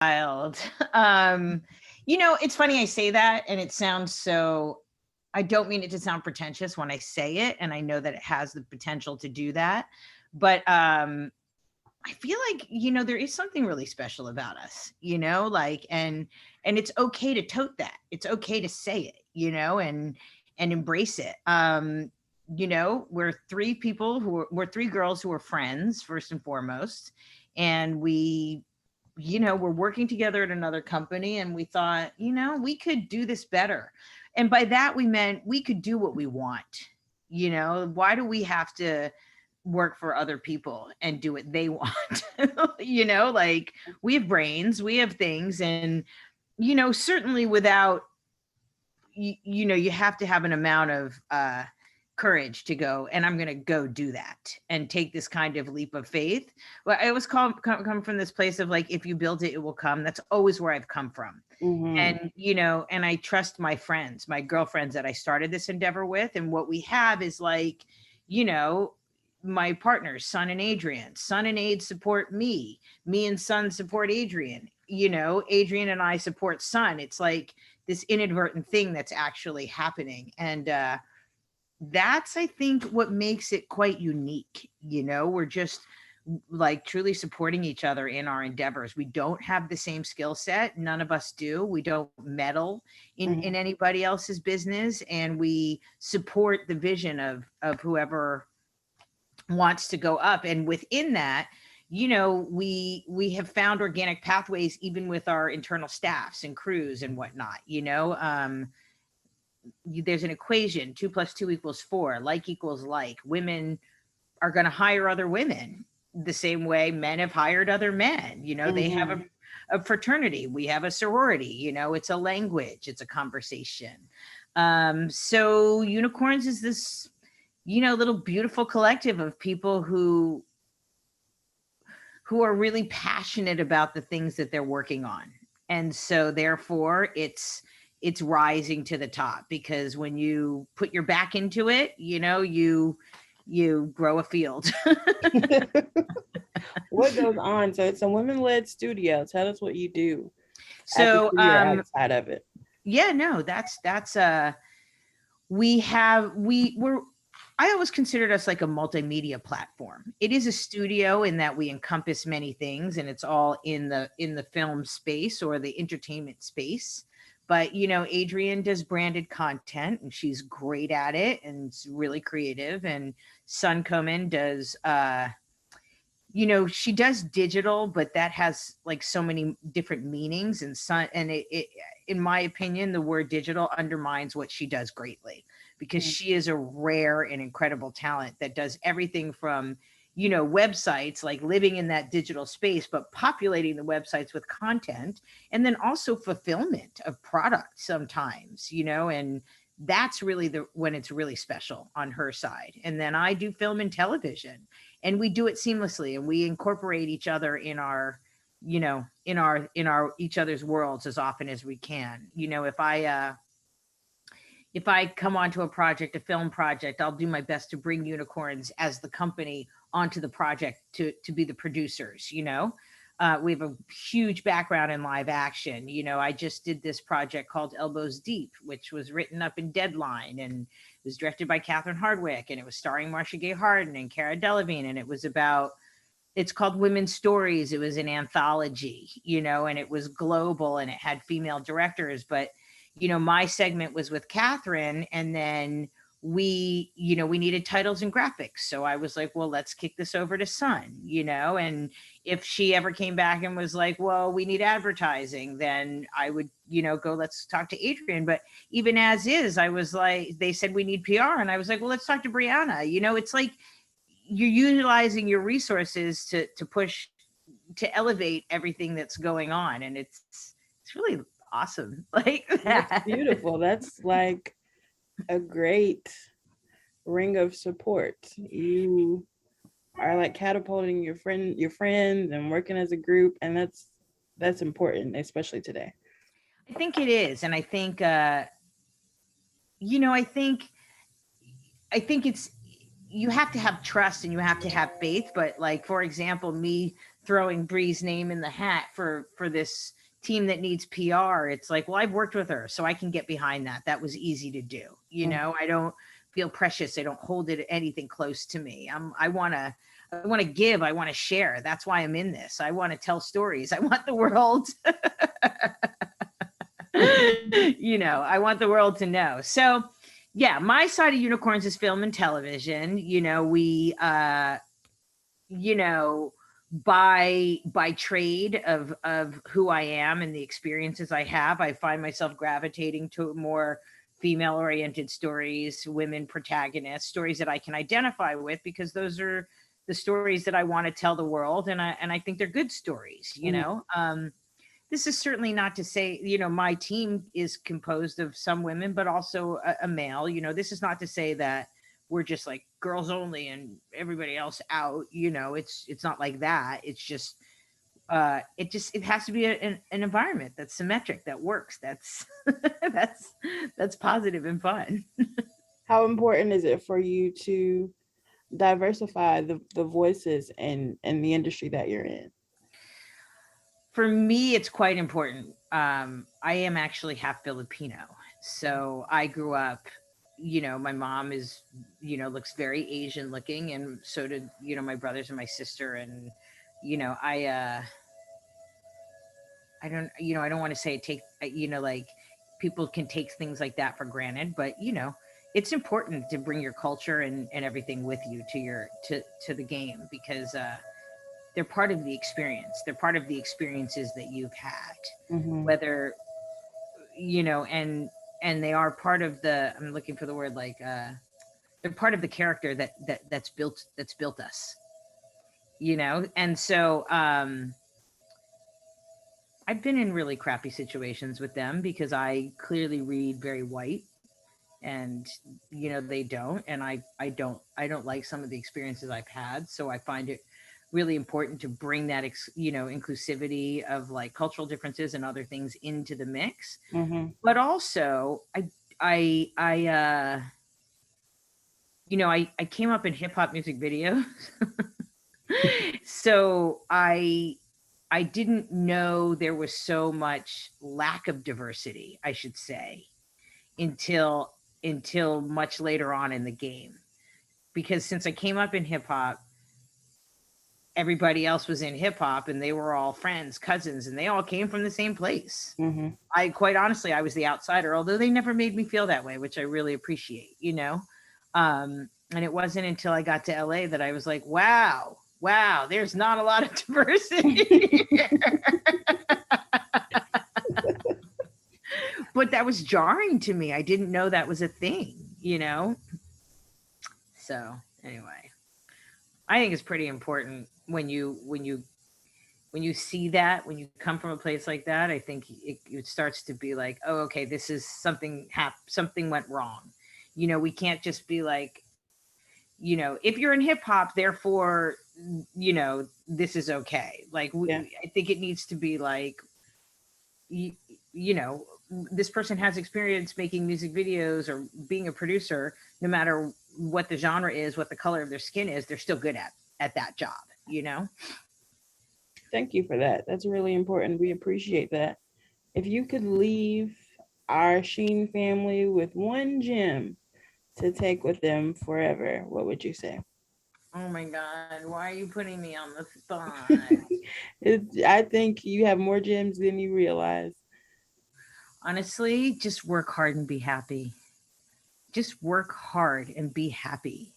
Wild. Um, it's funny I say that and it sounds so, I don't mean it to sound pretentious when I say it, and I know that it has the potential to do that. But I feel like, there is something really special about us, like, and it's okay to tote that. It's okay to say it, and embrace it. We're three people we're three girls who are friends first and foremost, and we're working together at another company, and we thought, we could do this better. And by that we meant we could do what we want. Why do we have to work for other people and do what they want? Like, we have brains, we have things, and certainly without you have to have an amount of courage to go, and I'm going to go do that and take this kind of leap of faith. Well, I always come from this place of like, if you build it, it will come. That's always where I've come from. And and I trust my friends, my girlfriends that I started this endeavor with. And what we have is like, my partners, Son and Adrianne. Son and Aid support me. Me and Son support Adrianne. Adrianne and I support Son. It's like this inadvertent thing that's actually happening. And that's, I think, what makes it quite unique. We're just like truly supporting each other in our endeavors. We don't have the same skill set. None of us do. We don't meddle in anybody else's business, and we support the vision of whoever wants to go up. And within that, we have found organic pathways even with our internal staffs and crews and whatnot. There's an equation: 2 + 2 = 4, like equals like. Women are going to hire other women the same way men have hired other men. They have a fraternity, we have a sorority. It's a language, it's a conversation. So Unicorns is this little beautiful collective of people who are really passionate about the things that they're working on. And so therefore it's rising to the top, because when you put your back into it, you grow a field. What goes on? So it's a women-led studio. Tell us what you do. So outside of it. Yeah, no, that's we're I always considered us like a multimedia platform. It is a studio in that we encompass many things, and it's all in the film space or the entertainment space. But Adrianne does branded content, and she's great at it, and it's really creative. And Sun Komen does she does digital, but that has like so many different meanings. And it in my opinion, the word digital undermines what she does greatly, because she is a rare and incredible talent that does everything from websites, like living in that digital space, but populating the websites with content, and then also fulfillment of product sometimes, and that's really when it's really special on her side. And then I do film and television, and we do it seamlessly, and we incorporate each other in our each other's worlds as often as we can. If I come onto a project, a film project, I'll do my best to bring Unicorns as the company onto the project to be the producers. We have a huge background in live action. I just did this project called Elbows Deep, which was written up in Deadline, and it was directed by Catherine Hardwicke, and it was starring Marcia Gay Harden and Cara Delevingne, and it's called Women's Stories. It was an anthology, and it was global, and it had female directors. But my segment was with Catherine, and then we needed titles and graphics. So I was like, well, let's kick this over to Sun, and if she ever came back and was like, well, we need advertising, then I would, go, let's talk to Adrianne. But even as is, I was like, they said we need PR. And I was like, well, let's talk to Brianna. It's like you're utilizing your resources to push, to elevate everything that's going on. And it's really awesome. Like that. That's beautiful. That's like a great ring of support. You are like catapulting your friends and working as a group, and that's important, especially today. I think it is. And I think I think it's, you have to have trust and you have to have faith. But like, for example, me throwing Bree's name in the hat for this team that needs PR. It's like, well, I've worked with her, so I can get behind that. That was easy to do. You know, I don't feel precious. I don't hold it anything close to me. I want to give. I want to share. That's why I'm in this. I want to tell stories. I want the world, you know, I want the world to know. So yeah, my side of unicorns is film and television. You know, we, you know, by trade of who I am and the experiences I have, I find myself gravitating to more female oriented stories, women protagonists, stories that I can identify with, because those are the stories that I want to tell the world. And I think they're good stories, you know. This is certainly not to say, you know, my team is composed of some women, but also a male. You know, this is not to say that we're just like girls only and everybody else out. You know, it's not like that. It's just, it has to be an environment that's symmetric, that works, that's that's positive and fun. How important is it for you to diversify the voices in the industry that you're in? For me, it's quite important. I am actually half Filipino. So I grew up, you know, my mom is, you know, looks very Asian looking. And so did, you know, my brothers and my sister. And, you know, I don't, you know, I don't want to say take, you know, like people can take things like that for granted, but, you know, it's important to bring your culture and everything with you to your, to the game, because, they're part of the experience. They're part of the experiences that you've had, whether, you know, and they are part of the, I'm looking for the word, like, they're part of the character that's built us, you know? And so, I've been in really crappy situations with them because I clearly read very white, and, you know, they don't. And I don't like some of the experiences I've had. So I find it really important to bring that, you know, inclusivity of like cultural differences and other things into the mix. But also you know, I came up in hip hop music videos. So I didn't know there was so much lack of diversity, I should say, until much later on in the game. Because since I came up in hip hop, everybody else was in hip hop and they were all friends, cousins, and they all came from the same place. I quite honestly, I was the outsider, although they never made me feel that way, which I really appreciate, you know? And it wasn't until I got to LA that I was like, wow, there's not a lot of diversity. But that was jarring to me. I didn't know that was a thing, you know? So anyway, I think it's pretty important when you see that, when you come from a place like that. I think it starts to be like, oh, okay, this is something went wrong. You know, we can't just be like, you know, if you're in hip hop, therefore, you know, this is okay. Like, I think it needs to be like, you know, this person has experience making music videos or being a producer. No matter what the genre is, what the color of their skin is, they're still good at that job, you know? Thank you for that. That's really important. We appreciate that. If you could leave our Sheen family with one gem to take with them forever, what would you say? Oh my God, why are you putting me on the spot? I think you have more gems than you realize. Honestly, just work hard and be happy. Just work hard and be happy.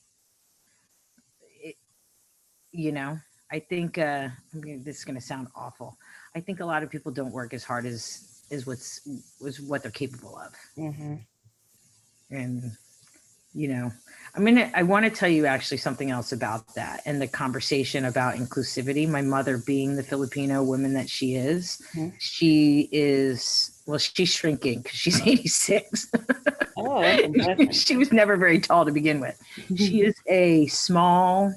You know, I think, I mean, this is going to sound awful. I think a lot of people don't work as hard as what they're capable of. And, you know, I want to tell you actually something else about that and the conversation about inclusivity. My mother, being the Filipino woman that she is, she's shrinking because she's 86. Oh, that's impressive. She was never very tall to begin with. She is a small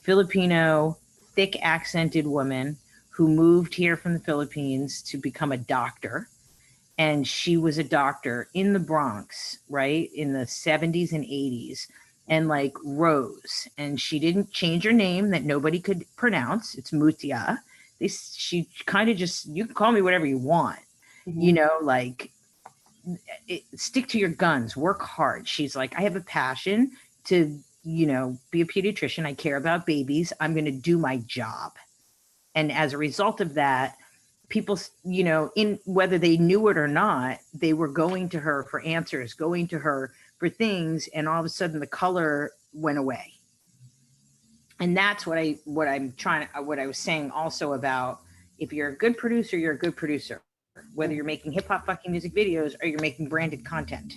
Filipino, thick accented woman who moved here from the Philippines to become a doctor. And she was a doctor in the Bronx, right, in the 70s and 80s, and like rose. And she didn't change her name that nobody could pronounce. It's Mutia. she kind of just, you can call me whatever you want, like stick to your guns, work hard. She's like, I have a passion to, be a pediatrician. I care about babies. I'm going to do my job. And as a result of that, people, in whether they knew it or not, they were going to her for answers, going to her for things. And all of a sudden the color went away. And that's what I was saying also about, if you're a good producer, you're a good producer, whether you're making hip hop fucking music videos or you're making branded content.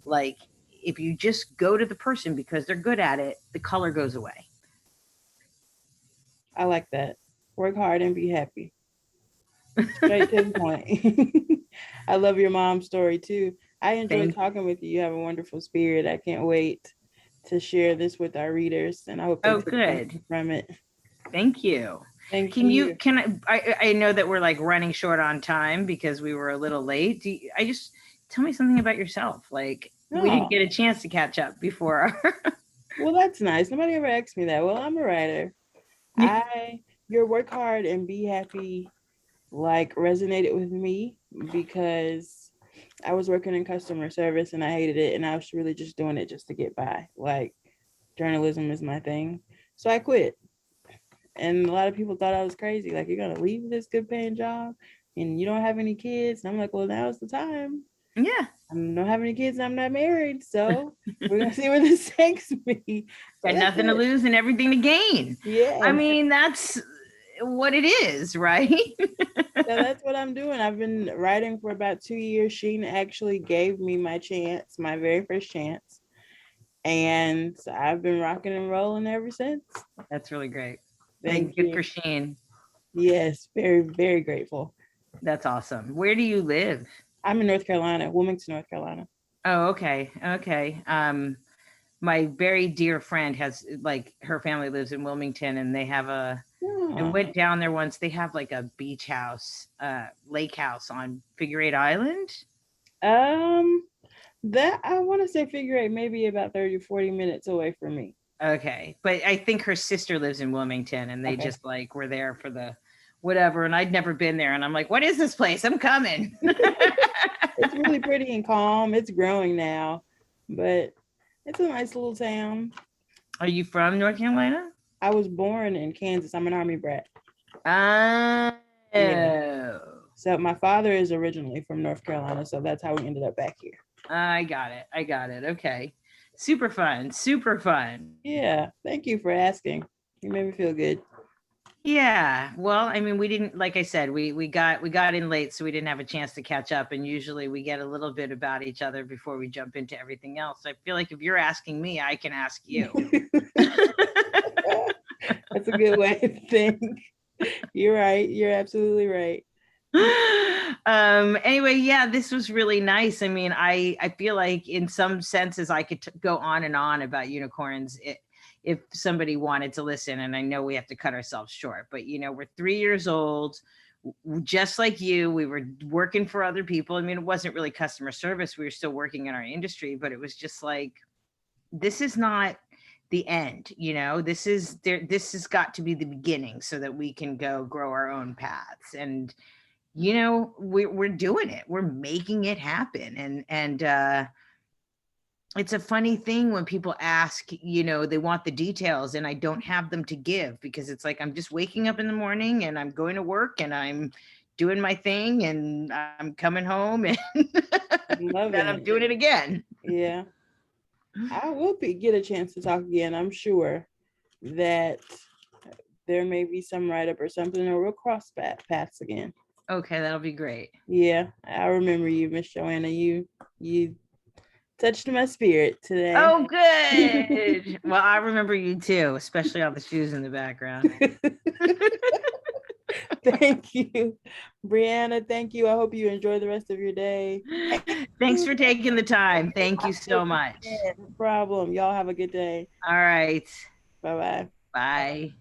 Like, if you just go to the person because they're good at it, the color goes away. I like that. Work hard and be happy. Straight to the point. I love your mom's story too. I enjoyed talking with you. You have a wonderful spirit. I can't wait to share this with our readers, and I hope they take something from it. Thank you. Can I know that we're like running short on time because we were a little late. Tell me something about yourself. Like, we didn't get a chance to catch up before. Well, that's nice. Nobody ever asked me that. Well, I'm a writer. Your work hard and be happy like resonated with me because I was working in customer service and I hated it, and I was really just doing it just to get by. Like, journalism is my thing. So I quit. And a lot of people thought I was crazy. Like, you're going to leave this good paying job and you don't have any kids? And I'm like, well, now's the time. Yeah. I don't have any kids and I'm not married. So we're going to see where this takes me. Got nothing to lose and everything to gain. Yeah. I mean, that's what it is, right? So that's what I'm doing. I've been writing for about 2 years. Sheen actually gave me my chance, my very first chance. And I've been rocking and rolling ever since. That's really great. Thank you. Good for Sheen. Yes, very, very grateful. That's awesome. Where do you live? I'm in North Carolina, Wilmington, North Carolina. Oh, okay. My very dear friend has, like, her family lives in Wilmington, and they have I went down there once. They have like a beach house, lake house on Figure 8 Island. That I want to say Figure 8, maybe about 30 or 40 minutes away from me. Okay. But I think her sister lives in Wilmington, and they just like were there for the whatever. And I'd never been there. And I'm like, what is this place? I'm coming. It's really pretty and calm. It's growing now, but it's a nice little town. Are you from North Carolina? I was born in Kansas. I'm an Army brat. Yeah. So my father is originally from North Carolina, so that's how we ended up back here. I got it. Okay. Super fun. Yeah. Thank you for asking. You made me feel good. Yeah. Well, I mean, we didn't, like I said, we got in late, so we didn't have a chance to catch up. And usually we get a little bit about each other before we jump into everything else. I feel like if you're asking me, I can ask you. That's a good way to think. You're right. You're absolutely right. Anyway, yeah, this was really nice. I mean, I feel like in some senses I could go on and on about unicorns if somebody wanted to listen, and I know we have to cut ourselves short, but we're 3 years old, just like you. We were working for other people. I mean, it wasn't really customer service. We were still working in our industry, but it was just like, this is not the end, this has got to be the beginning so that we can go grow our own paths. And we're doing it. We're making it happen. And it's a funny thing when people ask, they want the details, and I don't have them to give, because it's like, I'm just waking up in the morning and I'm going to work and I'm doing my thing and I'm coming home and then I'm doing it again. Yeah. I will get a chance to talk again. I'm sure that there may be some write-up or something, or we'll cross paths again. Okay, that'll be great. Yeah, I remember you, Miss Joanna. You touched my spirit today. Oh, good. Well, I remember you too, especially all the shoes in the background. Thank you, Brianna. Thank you. I hope you enjoy the rest of your day. Thanks for taking the time. Thank you so much. No problem. Y'all have a good day. All right. Bye-bye. Bye.